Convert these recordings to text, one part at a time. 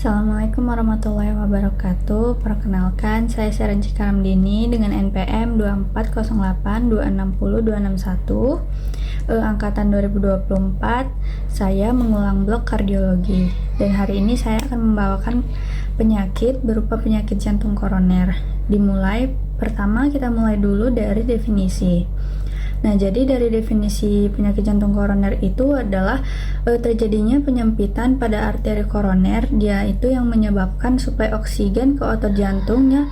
Assalamualaikum warahmatullahi wabarakatuh. Perkenalkan, saya Serenci Karamdini dengan NPM 24082602661, angkatan 2024. Saya mengulang blok kardiologi. Dan hari ini saya akan membawakan penyakit berupa penyakit jantung koroner. Pertama kita mulai dulu dari definisi. Nah, jadi dari definisi penyakit jantung koroner itu adalah terjadinya penyempitan pada arteri koroner, dia itu yang menyebabkan suplai oksigen ke otot jantungnya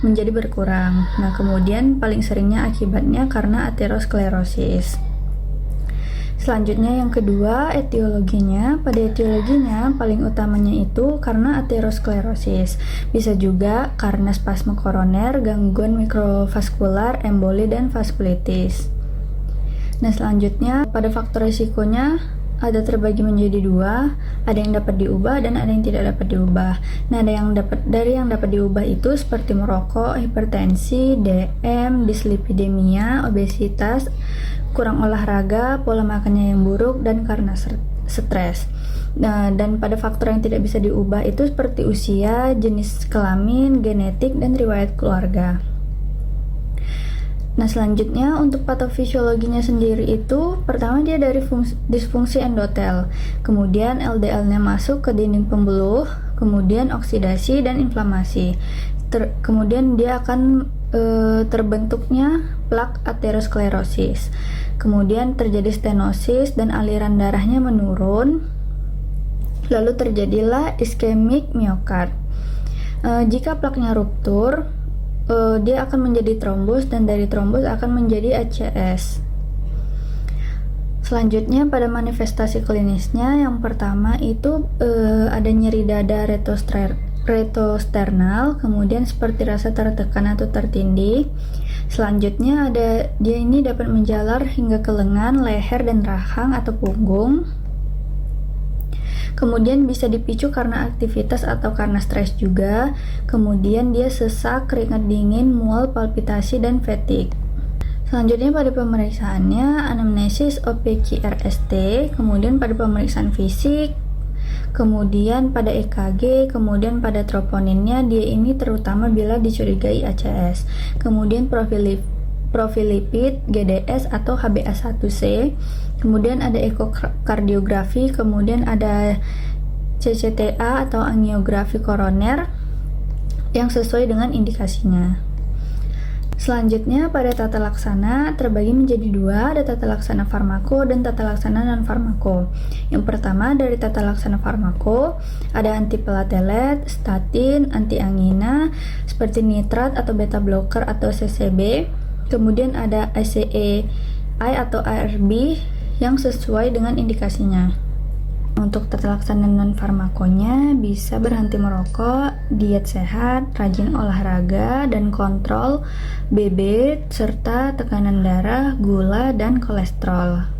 menjadi berkurang. Nah, kemudian paling seringnya akibatnya karena aterosklerosis. Selanjutnya yang kedua, etiologinya. Pada etiologinya paling utamanya itu karena aterosklerosis. Bisa juga karena spasme koroner, gangguan mikrovaskular, emboli, dan vaskulitis. Nah, selanjutnya pada faktor risikonya ada terbagi menjadi dua, ada yang dapat diubah dan ada yang tidak dapat diubah. Nah, yang dapat diubah itu seperti merokok, hipertensi, DM, dislipidemia, obesitas, kurang olahraga, pola makannya yang buruk, dan karena stres. Nah, dan pada faktor yang tidak bisa diubah itu seperti usia, jenis kelamin, genetik, dan riwayat keluarga. Nah, selanjutnya untuk patofisiologinya sendiri itu pertama dia dari disfungsi endotel, kemudian LDL-nya masuk ke dinding pembuluh, kemudian oksidasi dan inflamasi. Kemudian dia akan terbentuknya plak aterosklerosis. Kemudian terjadi stenosis dan aliran darahnya menurun. Lalu terjadilah iskemik miokard. Jika plaknya ruptur, dia akan menjadi trombus dan dari trombus akan menjadi ACS. Selanjutnya pada manifestasi klinisnya yang pertama itu ada nyeri dada retosternal, kemudian seperti rasa tertekan atau tertindih. Selanjutnya dia ini dapat menjalar hingga ke lengan, leher, dan rahang atau punggung. Kemudian bisa dipicu karena aktivitas atau karena stres juga. Kemudian dia sesak, keringat dingin, mual, palpitasi, dan fatigue. Selanjutnya pada pemeriksaannya anamnesis OPQ-RST, kemudian pada pemeriksaan fisik, kemudian pada EKG, kemudian pada troponinnya dia ini terutama bila dicurigai ACS. Kemudian profil lipid, GDS atau HbA1c, kemudian ada ekokardiografi, kemudian ada CCTA atau angiografi koroner yang sesuai dengan indikasinya. Selanjutnya pada tata laksana terbagi menjadi dua, ada tata laksana farmako dan tata laksana non farmako. Yang pertama dari tata laksana farmako ada antipelatelet, statin, antiangina seperti nitrat atau beta blocker atau CCB. Kemudian ada ACE atau ARB yang sesuai dengan indikasinya. Untuk tata laksana non farmakonya bisa berhenti merokok, diet sehat, rajin olahraga, dan kontrol BB serta tekanan darah, gula, dan kolesterol.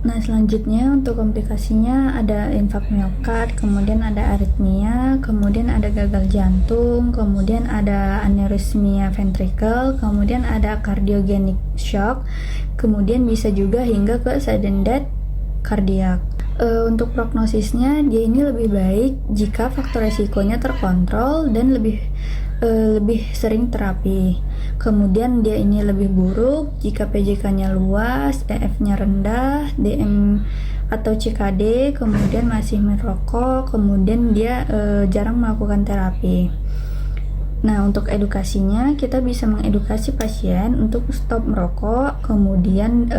Nah, selanjutnya untuk komplikasinya ada infak miokard, kemudian ada aritmia, kemudian ada gagal jantung, kemudian ada aneurismia ventricle, kemudian ada cardiogenic shock, kemudian bisa juga hingga ke sudden death kardiak. Untuk prognosisnya dia ini lebih baik jika faktor resikonya terkontrol dan lebih sering terapi. Kemudian dia ini lebih buruk jika PJK-nya luas, EF-nya rendah, DM atau CKD, kemudian masih merokok, kemudian dia jarang melakukan terapi. Nah, untuk edukasinya kita bisa mengedukasi pasien untuk stop merokok, kemudian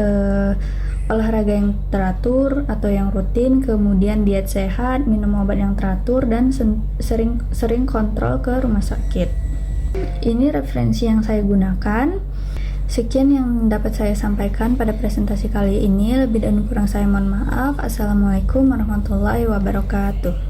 olahraga yang teratur atau yang rutin, kemudian diet sehat, minum obat yang teratur, dan sering kontrol ke rumah sakit. Ini referensi yang saya gunakan. Sekian yang dapat saya sampaikan pada presentasi kali ini. Lebih dan kurang saya mohon maaf. Assalamualaikum warahmatullahi wabarakatuh.